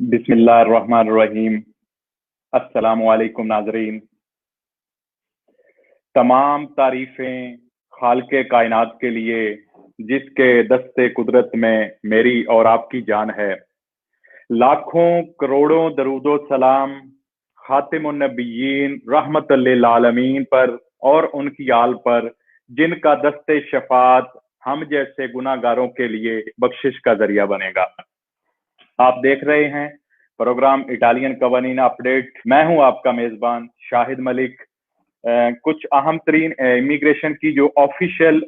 बिस्मिल्लाहिर्रहमानिर्रहीम। अस्सलामु अलैकुम नाज़रीन। तमाम तारीफें खालिक़े कायनात के लिए जिसके दस्ते कुदरत में मेरी और आपकी जान है। लाखों करोड़ों दरूदो सलाम खातिमुन नबिय्यीन रहमतुल लिल आलमीन पर और उनकी आल पर जिनका दस्ते शफात हम जैसे गुनाहगारों के लिए बख्शिश का जरिया बनेगा। आप देख रहे हैं प्रोग्राम इटालियन कवानीन अपडेट। मैं हूं आपका मेजबान शाहिद मलिक। कुछ अहम तरीन इमिग्रेशन की जो ऑफिशियल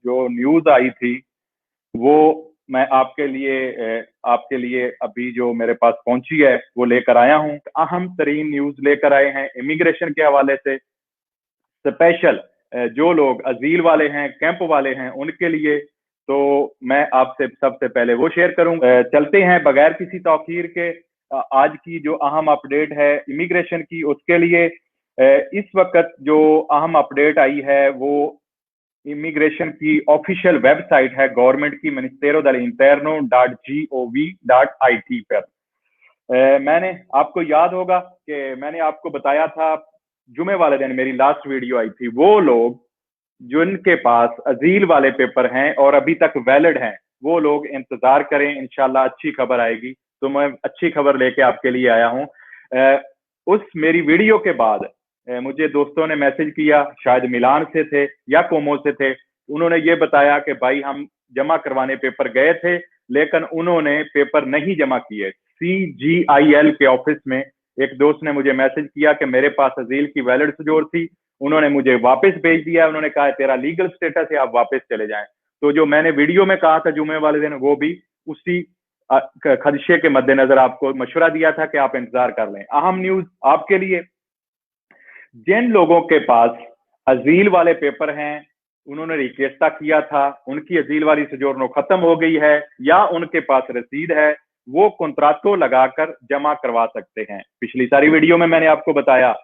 जो न्यूज आई थी वो मैं आपके लिए अभी जो मेरे पास पहुंची है वो लेकर आया हूं। अहम तरीन न्यूज लेकर आए हैं इमिग्रेशन के हवाले से। स्पेशल जो लोग अजील वाले हैं, कैंप वाले हैं, उनके लिए तो मैं आपसे सबसे पहले वो शेयर करूंगा। चलते हैं बगैर किसी तौखीर के आज की जो अहम अपडेट है इमिग्रेशन की, उसके लिए इस वक्त जो अहम अपडेट आई है वो इमिग्रेशन की ऑफिशियल वेबसाइट है गवर्नमेंट की Ministero dell'Interno.gov.it पर। मैंने आपको याद होगा कि मैंने आपको बताया था जुमे वाले दिन मेरी लास्ट वीडियो आई थी, वो लोग जिनके पास अजील वाले पेपर हैं और अभी तक वैलिड हैं वो लोग इंतजार करें, इंशाल्लाह अच्छी खबर आएगी। तो मैं अच्छी खबर लेके आपके लिए आया हूं। उस मेरी वीडियो के बाद मुझे दोस्तों ने मैसेज किया, शायद मिलान से थे या कोमो से थे। उन्होंने ये बताया कि भाई हम जमा करवाने पेपर गए थे लेकिन उन्होंने पेपर नहीं जमा किए। CGIL के ऑफिस में एक दोस्त ने मुझे मैसेज किया कि मेरे पास अजील की वैलिड सजोर थी, उन्होंने मुझे वापस भेज दिया। उन्होंने कहा तेरा लीगल स्टेटस है, आप वापस चले जाएं। तो जो मैंने वीडियो में कहा था जुमे वाले दिन, वो भी उसी खदशे के मद्देनजर आपको मशवरा दिया था कि आप इंतजार कर लें। अहम न्यूज आपके लिए, जिन लोगों के पास अजील वाले पेपर हैं, उन्होंने रिक्वेस्टा किया था, उनकी अजील वाली सजोरनो खत्म हो गई है या उनके पास रसीद है, वो कॉन्ट्राक्टो लगाकर जमा करवा सकते हैं। पिछली सारी वीडियो में मैंने आपको बताया।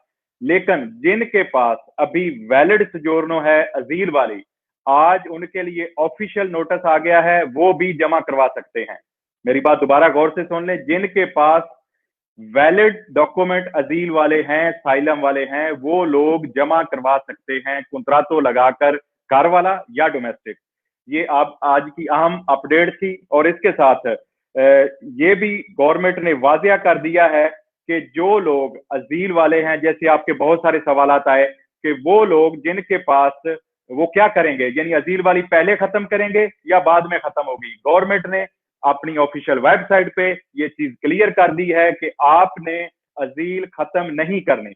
लेकिन जिनके पास अभी वैलिड सजोरनो है अजील वाली, आज उनके लिए ऑफिशियल नोटिस आ गया है, वो भी जमा करवा सकते हैं। मेरी बात दोबारा गौर से सुन लें, जिनके पास वैलिड डॉक्यूमेंट अजील वाले हैं, साइलम वाले हैं, वो लोग जमा करवा सकते हैं कॉन्ट्राक्टो लगाकर, कार वाला या डोमेस्टिक। ये आप आज की अहम अपडेट थी। और इसके साथ ये भी गवर्नमेंट ने वाजिया कर दिया है कि जो लोग अजील वाले हैं, जैसे आपके बहुत सारे सवाल आए कि वो लोग जिनके पास, वो क्या करेंगे, यानी अजील वाली पहले खत्म करेंगे या बाद में खत्म होगी। गवर्नमेंट ने अपनी ऑफिशियल वेबसाइट पे ये चीज क्लियर कर दी है कि आपने अजील खत्म नहीं करनी।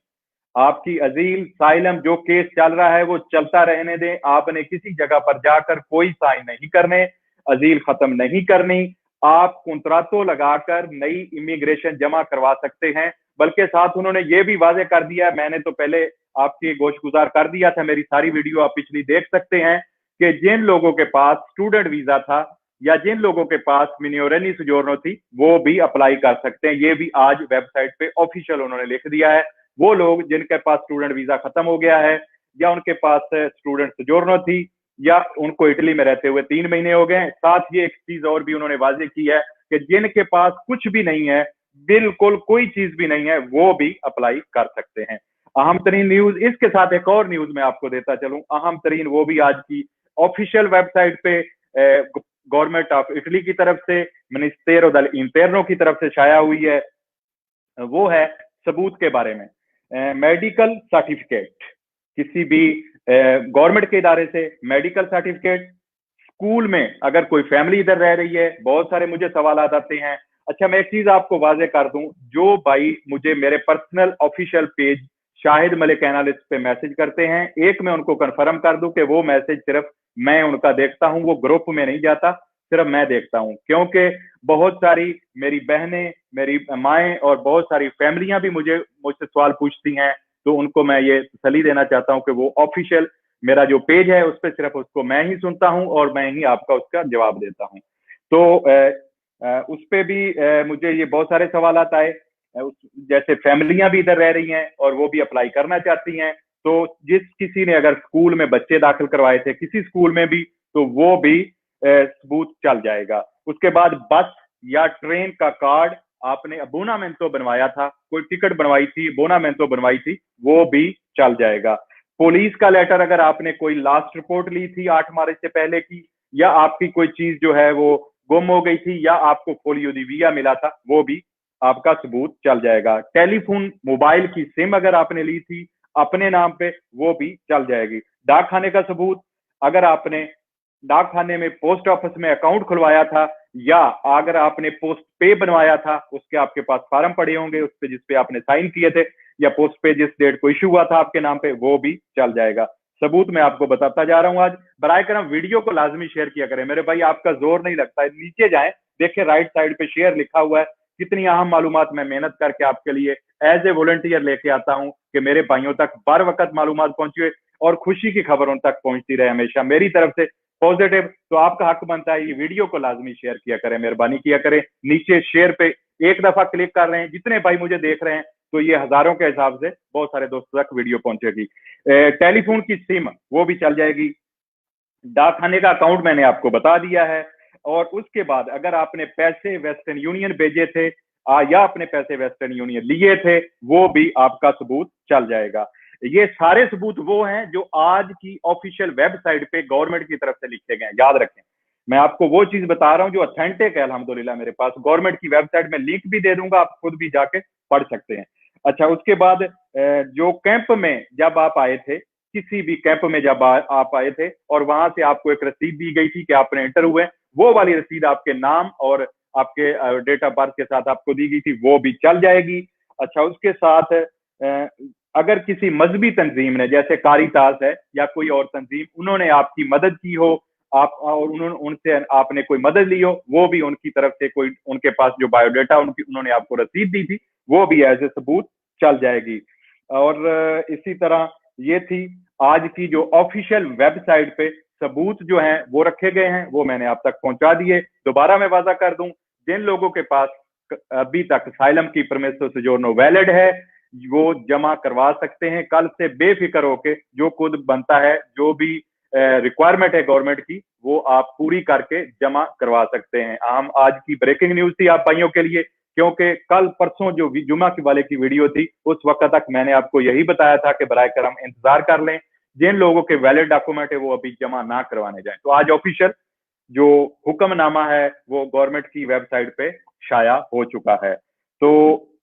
आपकी अजील साइलम जो केस चल रहा है वो चलता रहने दें। आपने किसी जगह पर जाकर कोई साइन नहीं करने, अजील खत्म नहीं करनी। आप कॉन्ट्राक्टो लगाकर नई इमिग्रेशन जमा करवा सकते हैं। बल्कि साथ उन्होंने ये भी वाजे कर दिया है, मैंने तो पहले आपकी गोशगुजार कर दिया था, मेरी सारी वीडियो आप पिछली देख सकते हैं, कि जिन लोगों के पास स्टूडेंट वीजा था या जिन लोगों के पास मिनियोरेनी सोजोर्नो थी वो भी अप्लाई कर सकते हैं। ये भी आज वेबसाइट पे ऑफिशियल उन्होंने लिख दिया है। वो लोग जिनके पास स्टूडेंट वीजा खत्म हो गया है या उनके पास स्टूडेंट सोजोर्नो थी या उनको इटली में रहते हुए 3 महीने हो गए। साथ ये एक चीज और भी उन्होंने वाजे की है कि जिनके पास कुछ भी नहीं है, बिल्कुल कोई चीज भी नहीं है, वो भी अप्लाई कर सकते हैं। अहम तरीन न्यूज, इसके साथ एक और न्यूज मैं आपको देता चलूं, अहम तरीन, वो भी आज की ऑफिशियल वेबसाइट पे गवर्नमेंट ऑफ इटली की तरफ से, मिनिस्टेरो डेल इंटरनो की तरफ से शाया हुई है। वो है सबूत के बारे में। मेडिकल सर्टिफिकेट, किसी भी गवर्नमेंट के इदारे से मेडिकल सर्टिफिकेट, स्कूल में अगर कोई फैमिली इधर रह रही है, बहुत सारे मुझे सवाल आते हैं। अच्छा, मैं एक चीज आपको वाजे कर दूं, जो भाई मुझे मेरे personal official page Shahid Malik analyst पे मैसेज करते हैं, एक मैं उनको कंफर्म कर दूं कि वो मैसेज सिर्फ मैं उनका देखता हूं, वो ग्रुप में नहीं जाता, सिर्फ मैं देखता हूं। क्योंकि बहुत सारी मेरी बहनें, मेरी माएँ और बहुत सारी फैमिलियां भी मुझसे सवाल पूछती हैं, तो उनको मैं ये तसल्ली देना चाहता हूं कि वो ऑफिशियल मेरा जो पेज है उस पर सिर्फ उसको मैं ही सुनता हूं और मैं ही आपका उसका जवाब देता हूं। तो उस पे भी मुझे ये बहुत सारे सवाल आए, जैसे फैमिलियां भी इधर रह रही हैं और वो भी अप्लाई करना चाहती हैं, तो जिस किसी ने अगर स्कूल में बच्चे दाखिल करवाए थे किसी स्कूल में भी, तो वो भी सबूत चल जाएगा। उसके बाद बस या ट्रेन का कार्ड आपने बोनामेंटो बनवाया था, कोई टिकट बनवाई थी, बोनामेंटो बनवाई थी, वो भी चल जाएगा। पुलिस का लेटर अगर आपने कोई लास्ट रिपोर्ट ली थी 8 मार्च से पहले की, या आपकी कोई चीज जो है वो गुम हो गई थी, या आपको फोलियो दी वीजा मिला था, वो भी आपका सबूत चल जाएगा। टेलीफोन मोबाइल की सिम अगर आपने ली थी अपने नाम पे, वो भी चल जाएगी। डाक खाने का सबूत, अगर आपने डाक खाने में पोस्ट ऑफिस में अकाउंट खुलवाया था, या अगर आपने पोस्ट पे बनवाया था, उसके आपके पास फार्म पड़े होंगे उस पे जिसपे आपने साइन किए थे, या पोस्ट पे जिस डेट को इशू हुआ था आपके नाम पे, वो भी चल जाएगा। सबूत मैं आपको बताता जा रहा हूं आज। बराए करम वीडियो को लाजमी शेयर किया करें मेरे भाई, आपका जोर नहीं लगता है, नीचे जाएं, देखें राइट साइड पे शेयर लिखा हुआ है। कितनी अहम मालूमात मैं मेहनत करके आपके लिए एज ए वॉलंटियर लेके आता हूं कि मेरे भाइयों तक बर वक्त मालूमात पहुंचे और खुशी की खबर उन तक पहुंचती रहे हमेशा मेरी तरफ से पॉजिटिव। तो आपका हक बनता है ये वीडियो को लाजमी शेयर किया करें, मेहरबानी किया करें। नीचे शेयर पे एक दफा क्लिक कर रहे हैं, जितने भाई मुझे देख रहे हैं तो ये हजारों के हिसाब से बहुत सारे दोस्तों तक वीडियो पहुंचेगी। टेलीफोन की सिम वो भी चल जाएगी। डाक खाने का अकाउंट मैंने आपको बता दिया है। और उसके बाद अगर आपने पैसे वेस्टर्न यूनियन भेजे थे या अपने पैसे वेस्टर्न यूनियन लिए थे, वो भी आपका सबूत चल जाएगा। ये सारे सबूत वो हैं जो आज की ऑफिशियल वेबसाइट पे गवर्नमेंट की तरफ से लिखे गए हैं, याद रखें। मैं आपको वो चीज बता रहा हूं जो ऑथेंटिक है अल्हम्दुलिल्लाह मेरे पास। गवर्नमेंट की वेबसाइट में लिंक भी दे दूंगा, आप खुद भी जाके पढ़ सकते हैं। अच्छा, उसके बाद जो कैंप में जब आप आए थे, किसी भी कैंप में जब आप आए थे और वहां से आपको एक रसीद दी गई थी कि आपने एंटर हुए, वो वाली रसीद आपके नाम और आपके डेट ऑफ बर्थ के साथ आपको दी गई थी, वो भी चल जाएगी। अच्छा, उसके साथ अगर किसी मजहबी तंजीम ने, जैसे कारितास है या कोई और तंजीम, उन्होंने आपकी मदद की हो, आप और उन्होंने उनसे आपने कोई मदद ली हो, वो भी उनकी तरफ से कोई उनके पास जो बायोडाटा उन्होंने आपको रसीद दी थी, वो भी एज ए सबूत चल जाएगी। और इसी तरह ये थी आज की जो ऑफिशियल वेबसाइट पे सबूत जो हैं वो रखे गए हैं, वो मैंने आप तक पहुंचा दिए। दोबारा मैं वादा कर दूं, जिन लोगों के पास अभी तक असाइलम की परमिशन सोजोर्नो वैलिड है, वो जमा करवा सकते हैं। कल से बेफिक्र होके जो खुद बनता है, जो भी रिक्वायरमेंट है गवर्नमेंट की, वो आप पूरी करके जमा करवा सकते हैं। हम आज की ब्रेकिंग न्यूज थी आप भाइयों के लिए, क्योंकि कल परसों जो जुमा की वाले की वीडियो थी, उस वक्त तक मैंने आपको यही बताया था कि बराए करम इंतजार कर लें, जिन लोगों के वैलिड डॉक्यूमेंट है वो अभी जमा ना करवाने जाए। तो आज ऑफिशियल जो हुक्मनामा है वो गवर्नमेंट की वेबसाइट पे शाया हो चुका है। तो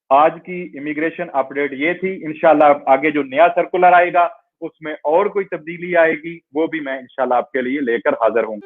आज की इमिग्रेशन अपडेट ये थी। इंशाल्लाह आगे जो नया सर्कुलर आएगा उसमें और कोई तब्दीली आएगी, वो भी मैं इंशाल्लाह आपके लिए लेकर हाजिर हूँ।